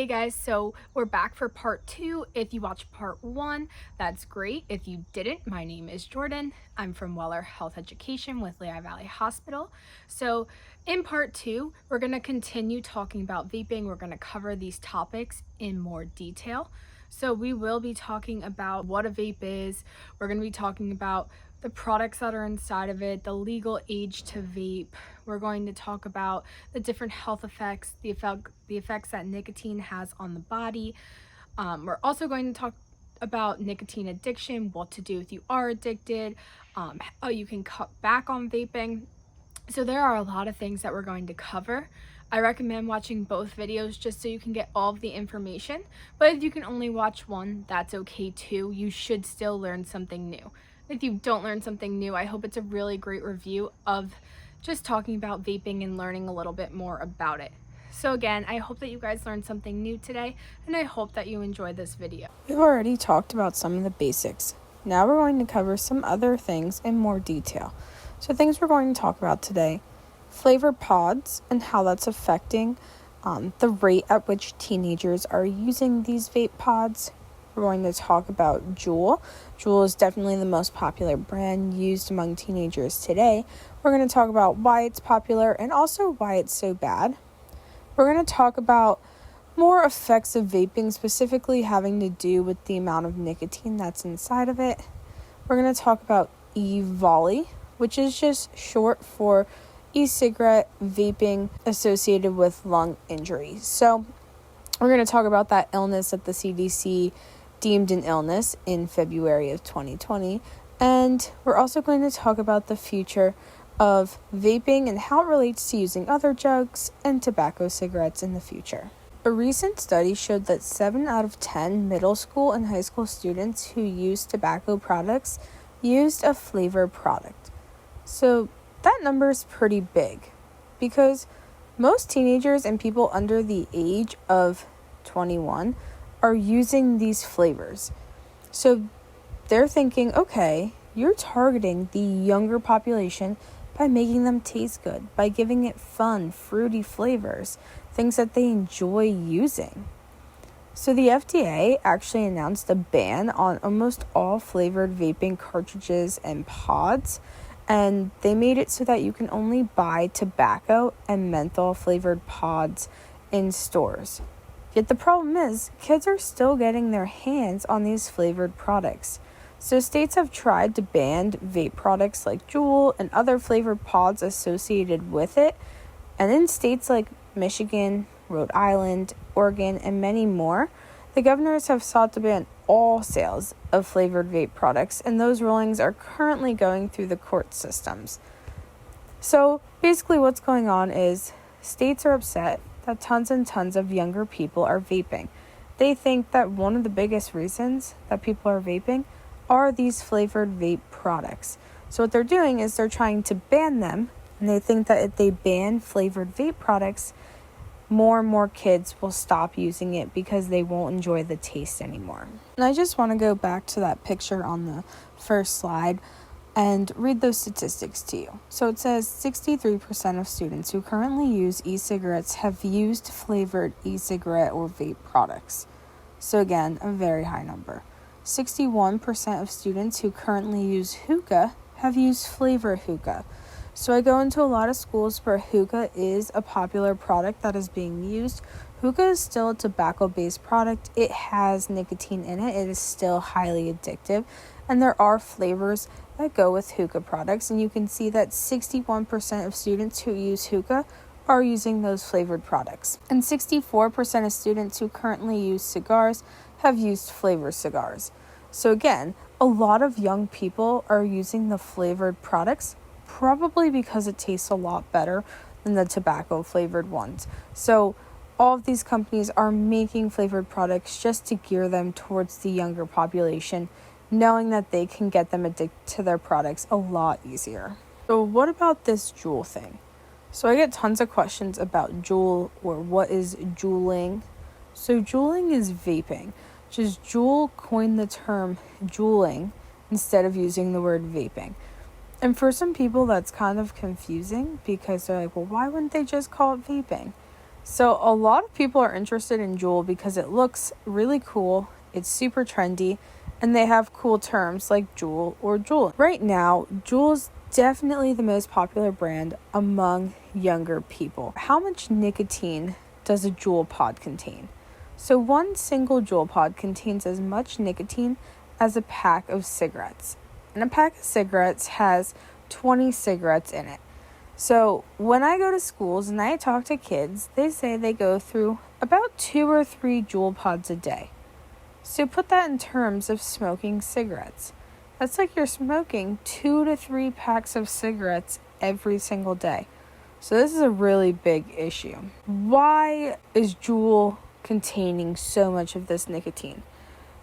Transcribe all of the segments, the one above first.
Hey guys, so we're back for part 2. If you watched part 1, that's great. If you didn't, my name is Jordan. I'm from Weller Health Education with Lehigh Valley Hospital. So in part 2, we're going to continue talking about vaping. We're going to cover these topics in more detail. So we will be talking about what a vape is. We're going to be talking about the products that are inside of it, the legal age to vape. We're going to talk about the different health effects, the effects that nicotine has on the body. We're also going to talk about nicotine addiction, what to do if you are addicted, how you can cut back on vaping. So there are a lot of things that we're going to cover. I recommend watching both videos just so you can get all of the information. But if you can only watch one, that's okay too. You should still learn something new. If you don't learn something new, I hope it's a really great review of just talking about vaping and learning a little bit more about it. So again, I hope that you guys learned something new today, and I hope that you enjoyed this video. We've already talked about some of the basics. Now we're going to cover some other things in more detail. So things we're going to talk about today: flavor pods and how that's affecting the rate at which teenagers are using these vape pods. We're going to talk about Juul. Juul is definitely the most popular brand used among teenagers today. We're going to talk about why it's popular and also why it's so bad. We're going to talk about more effects of vaping, specifically having to do with the amount of nicotine that's inside of it. We're going to talk about Evali, which is just short for e-cigarette vaping associated with lung injury. So we're going to talk about that illness that the CDC deemed an illness in February of 2020. And we're also going to talk about the future of vaping and how it relates to using other drugs and tobacco cigarettes in the future. A recent study showed that 7 out of 10 middle school and high school students who use tobacco products used a flavor product. So that number is pretty big because most teenagers and people under the age of 21 are using these flavors. So they're thinking, okay, you're targeting the younger population by making them taste good, by giving it fun, fruity flavors, things that they enjoy using. So the FDA actually announced a ban on almost all flavored vaping cartridges and pods, and they made it so that you can only buy tobacco and menthol flavored pods in stores. Yet the problem is, kids are still getting their hands on these flavored products. So states have tried to ban vape products like Juul and other flavored pods associated with it. And in states like Michigan, Rhode Island, Oregon, and many more, the governors have sought to ban all sales of flavored vape products, and those rulings are currently going through the court systems. So basically what's going on is states are upset that tons and tons of younger people are vaping. They think that one of the biggest reasons that people are vaping are these flavored vape products. So what they're doing is they're trying to ban them, and they think that if they ban flavored vape products, more and more kids will stop using it because they won't enjoy the taste anymore. And I just want to go back to that picture on the first slide and read those statistics to you. So it says 63% of students who currently use e-cigarettes have used flavored e-cigarette or vape products. So again, a very high number. 61% of students who currently use hookah have used flavored hookah. So I go into a lot of schools where hookah is a popular product that is being used. Hookah is still a tobacco-based product. It has nicotine in it. It is still highly addictive. And there are flavors that go with hookah products. And you can see that 61% of students who use hookah are using those flavored products. And 64% of students who currently use cigars have used flavored cigars. So again, a lot of young people are using the flavored products, probably because it tastes a lot better than the tobacco flavored ones. So all of these companies are making flavored products just to gear them towards the younger population, knowing that they can get them addicted to their products a lot easier. So what about this Juul thing? So I get tons of questions about Juul, or what is Juuling. So Juuling is vaping. Just Juul coined the term Juuling instead of using the word vaping. And for some people that's kind of confusing because they're like, well, why wouldn't they just call it vaping? So a lot of people are interested in Juul because it looks really cool, it's super trendy, and they have cool terms like Juul or Juul. Right now, Juul is definitely the most popular brand among younger people. How much nicotine does a Juul pod contain? So one single Juul pod contains as much nicotine as a pack of cigarettes. And a pack of cigarettes has 20 cigarettes in it. So when I go to schools and I talk to kids, they say they go through about 2 or 3 Juul pods a day. So put that in terms of smoking cigarettes. That's like you're smoking 2 to 3 packs of cigarettes every single day. So this is a really big issue. Why is Juul containing so much of this nicotine?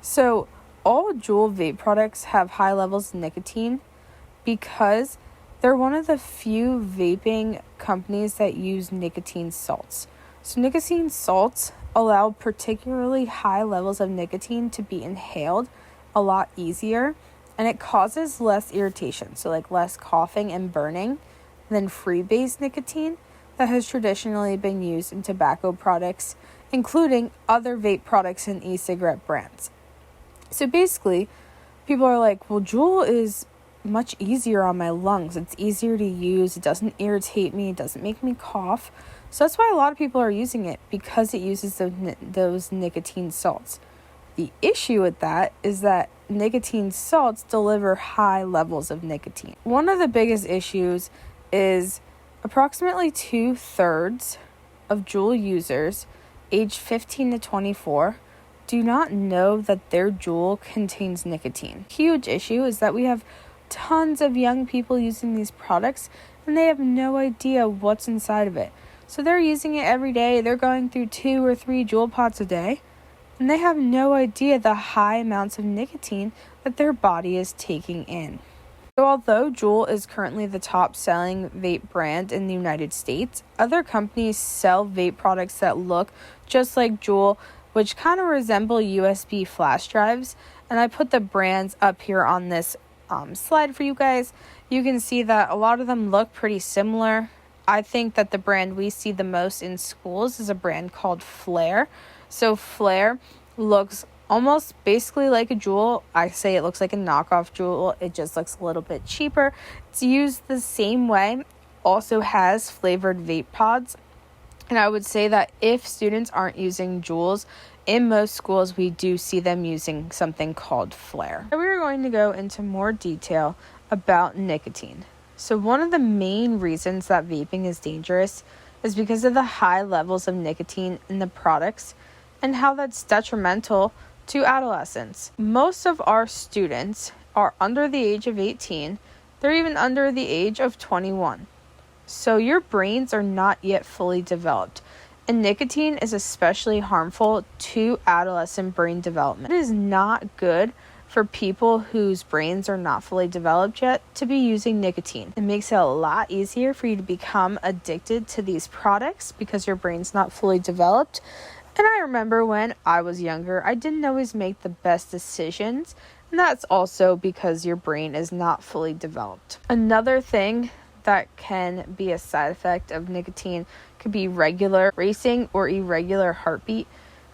So all Juul vape products have high levels of nicotine because they're one of the few vaping companies that use nicotine salts. So nicotine salts allow particularly high levels of nicotine to be inhaled a lot easier, and it causes less irritation, so like less coughing and burning than freebase nicotine that has traditionally been used in tobacco products, including other vape products and e-cigarette brands. So basically, people are like, well, Juul is much easier on my lungs. It's easier to use. It doesn't irritate me. It doesn't make me cough. So that's why a lot of people are using it, because it uses those nicotine salts. The issue with that is that nicotine salts deliver high levels of nicotine. One of the biggest issues is approximately 2/3 of Juul users aged 15 to 24 do not know that their Juul contains nicotine. Huge issue is that we have tons of young people using these products and they have no idea what's inside of it. So they're using it every day. They're going through 2 or 3 Juul pods a day, and they have no idea the high amounts of nicotine that their body is taking in. So although Juul is currently the top selling vape brand in the United States, other companies sell vape products that look just like Juul, which kind of resemble USB flash drives. And I put the brands up here on this slide for you guys. You can see that a lot of them look pretty similar. I think that the brand we see the most in schools is a brand called Flare. So Flare looks almost basically like a Juul. I say it looks like a knockoff Juul. It just looks a little bit cheaper. It's used the same way. Also has flavored vape pods. And I would say that if students aren't using Juuls, in most schools we do see them using something called Flare. We are going to go into more detail about nicotine. So one of the main reasons that vaping is dangerous is because of the high levels of nicotine in the products and how that's detrimental to adolescents. Most of our students are under the age of 18. They're even under the age of 21. So your brains are not yet fully developed. And nicotine is especially harmful to adolescent brain development. It is not good for people whose brains are not fully developed yet to be using nicotine. It makes it a lot easier for you to become addicted to these products because your brain's not fully developed. And I remember when I was younger, I didn't always make the best decisions, and that's also because your brain is not fully developed. Another thing that can be a side effect of nicotine could be regular racing or irregular heartbeat.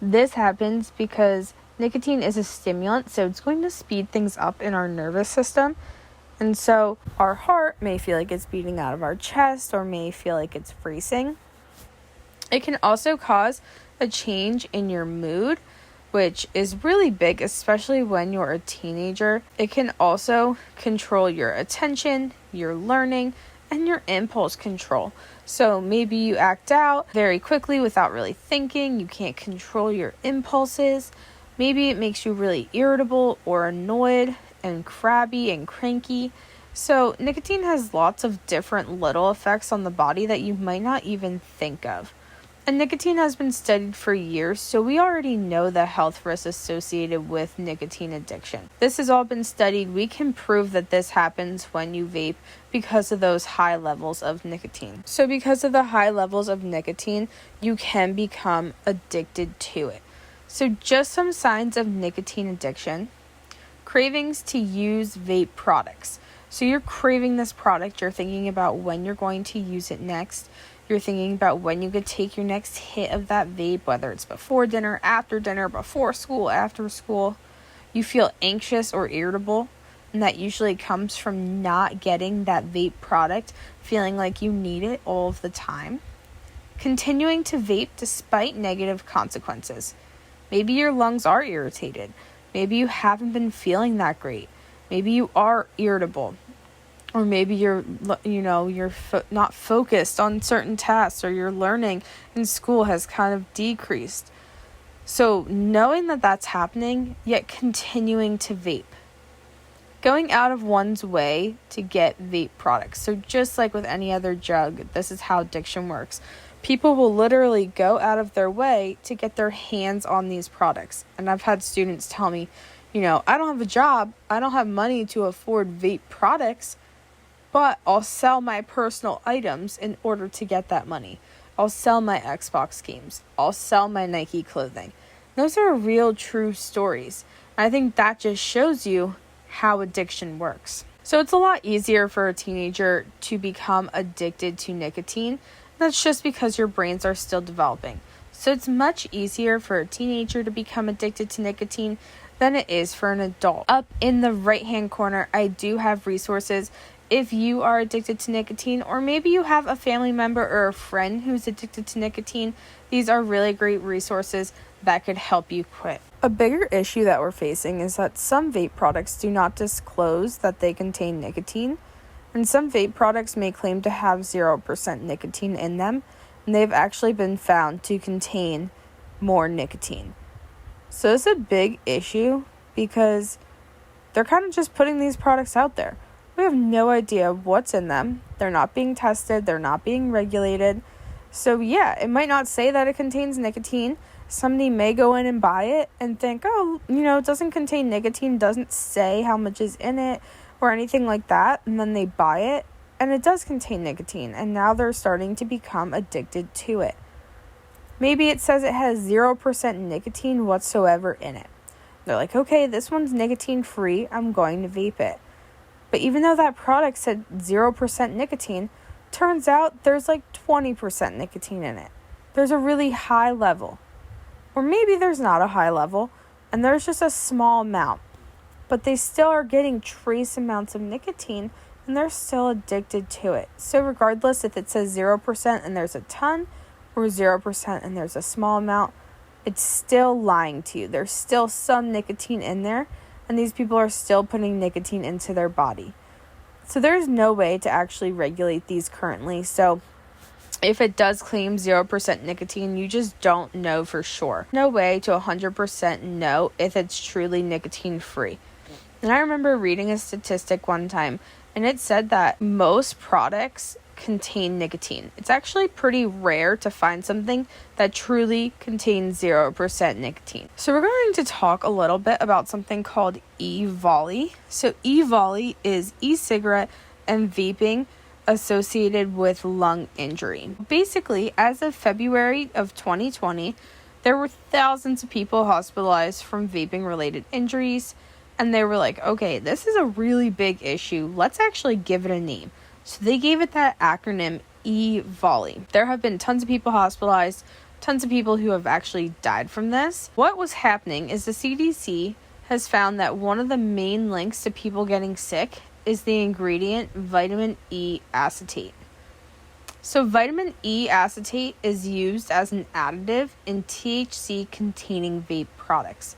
This happens because nicotine is a stimulant, so it's going to speed things up in our nervous system. And so our heart may feel like it's beating out of our chest or may feel like it's racing. It can also cause a change in your mood, which is really big, especially when you're a teenager. It can also control your attention, your learning, and your impulse control. So maybe you act out very quickly without really thinking. You can't control your impulses. Maybe it makes you really irritable or annoyed and crabby and cranky. So nicotine has lots of different little effects on the body that you might not even think of. And nicotine has been studied for years, so we already know the health risks associated with nicotine addiction. This has all been studied. We can prove that this happens when you vape because of those high levels of nicotine. So because of the high levels of nicotine, you can become addicted to it. So just some signs of nicotine addiction: cravings to use vape products. So you're craving this product, you're thinking about when you're going to use it next. You're thinking about when you could take your next hit of that vape, whether it's before dinner, before school, after school. You feel anxious or irritable, and that usually comes from not getting that vape product, feeling like you need it all of the time. Continuing to vape despite negative consequences. Maybe your lungs are irritated. Maybe you haven't been feeling that great. Maybe you are irritable. Or maybe you're not focused on certain tasks, or your learning in school has kind of decreased. So knowing that that's happening, yet continuing to vape. Going out of one's way to get vape products. So just like with any other drug, this is how addiction works. People will literally go out of their way to get their hands on these products. And I've had students tell me, I don't have a job, I don't have money to afford vape products, but I'll sell my personal items in order to get that money. I'll sell my Xbox games. I'll sell my Nike clothing. Those are real, true stories. I think that just shows you how addiction works. So it's a lot easier for a teenager to become addicted to nicotine. That's just because your brains are still developing. So it's much easier for a teenager to become addicted to nicotine than it is for an adult. Up in the right-hand corner, I do have resources if you are addicted to nicotine, or maybe you have a family member or a friend who's addicted to nicotine. These are really great resources that could help you quit. A bigger issue that we're facing is that some vape products do not disclose that they contain nicotine, and some vape products may claim to have 0% nicotine in them, and they've actually been found to contain more nicotine. So it's a big issue because they're kind of just putting these products out there. We have no idea what's in them. They're not being tested. They're not being regulated. So yeah, it might not say that it contains nicotine. Somebody may go in and buy it and think, it doesn't contain nicotine, doesn't say how much is in it or anything like that. And then they buy it and it does contain nicotine. And now they're starting to become addicted to it. Maybe it says it has 0% nicotine whatsoever in it. They're like, okay, this one's nicotine free. I'm going to vape it. But even though that product said 0% nicotine, turns out there's like 20% nicotine in it. There's a really high level. Or maybe there's not a high level, and there's just a small amount. But they still are getting trace amounts of nicotine, and they're still addicted to it. So regardless if it says 0% and there's a ton, or 0% and there's a small amount, it's still lying to you. There's still some nicotine in there, and these people are still putting nicotine into their body. So there's no way to actually regulate these currently. So if it does claim 0% nicotine, you just don't know for sure. No way to 100% know if it's truly nicotine free. And I remember reading a statistic one time, and it said that most products contain nicotine. It's actually pretty rare to find something that truly contains 0% nicotine. So we're going to talk a little bit about something called Evali. So Evali is e-cigarette and vaping associated with lung injury. Basically, as of February of 2020, there were thousands of people hospitalized from vaping related injuries, and they were like, okay, this is a really big issue. Let's actually give it a name. So they gave it that acronym Evali. There have been tons of people hospitalized, tons of people who have actually died from this. What was happening is the CDC has found that one of the main links to people getting sick is the ingredient vitamin E acetate. So vitamin E acetate is used as an additive in THC containing vape products.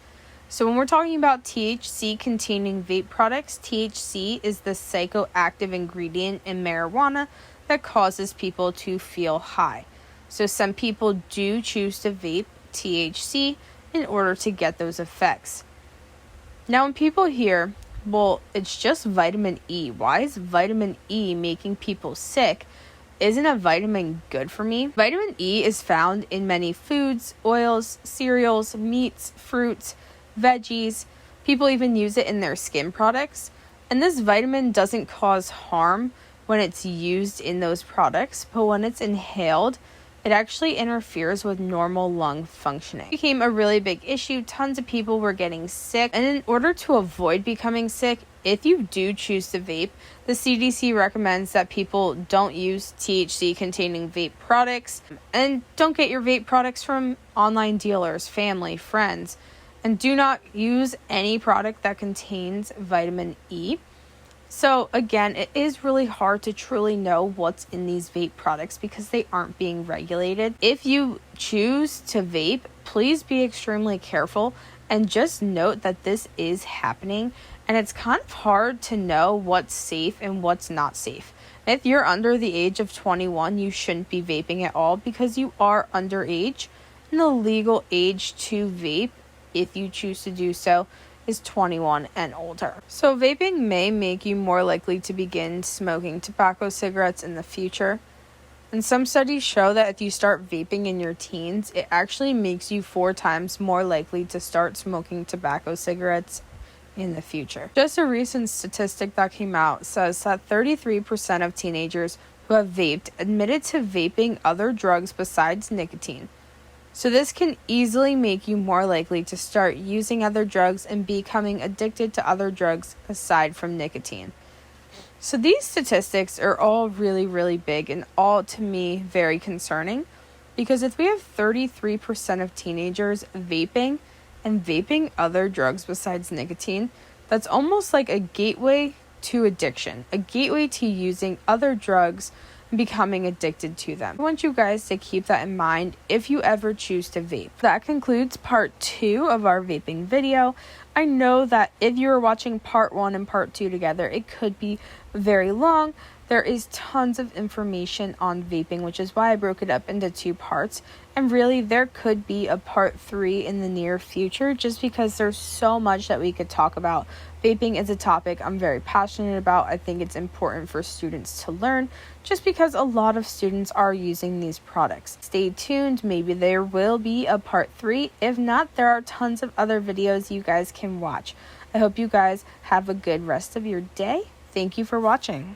So when we're talking about THC-containing vape products, THC is the psychoactive ingredient in marijuana that causes people to feel high. So some people do choose to vape THC in order to get those effects. Now when people hear, well, it's just vitamin E. Why is vitamin E making people sick? Isn't a vitamin good for me? Vitamin E is found in many foods, oils, cereals, meats, fruits, veggies. People even use it in their skin products. And this vitamin doesn't cause harm when it's used in those products, but when it's inhaled, It actually interferes with normal lung functioning. It became a really big issue. Tons of people were getting sick. And in order to avoid becoming sick, if you do choose to vape, the CDC recommends that people don't use THC containing vape products, and don't get your vape products from online dealers, family, friends, and do not use any product that contains vitamin E. So again, it is really hard to truly know what's in these vape products because they aren't being regulated. If you choose to vape, please be extremely careful and just note that this is happening, and it's kind of hard to know what's safe and what's not safe. If you're under the age of 21, you shouldn't be vaping at all because you are underage, and the legal age to vape, if you choose to do so, is 21 and older. So vaping may make you more likely to begin smoking tobacco cigarettes in the future. And some studies show that if you start vaping in your teens, it actually makes you 4 times more likely to start smoking tobacco cigarettes in the future. Just a recent statistic that came out says that 33% of teenagers who have vaped admitted to vaping other drugs besides nicotine. So this can easily make you more likely to start using other drugs and becoming addicted to other drugs aside from nicotine. So these statistics are all really, really big and all, to me, very concerning, because if we have 33% of teenagers vaping and vaping other drugs besides nicotine, that's almost like a gateway to addiction, a gateway to using other drugs and becoming addicted to them. I want you guys to keep that in mind if you ever choose to vape. That concludes part 2 of our vaping video. I know that if you were watching part 1 and part 2 together, it could be very long. There is tons of information on vaping, which is why I broke it up into 2 parts. And really, there could be a part 3 in the near future just because there's so much that we could talk about. Vaping is a topic I'm very passionate about. I think it's important for students to learn just because a lot of students are using these products. Stay tuned. Maybe there will be a part 3. If not, there are tons of other videos you guys can watch. I hope you guys have a good rest of your day. Thank you for watching.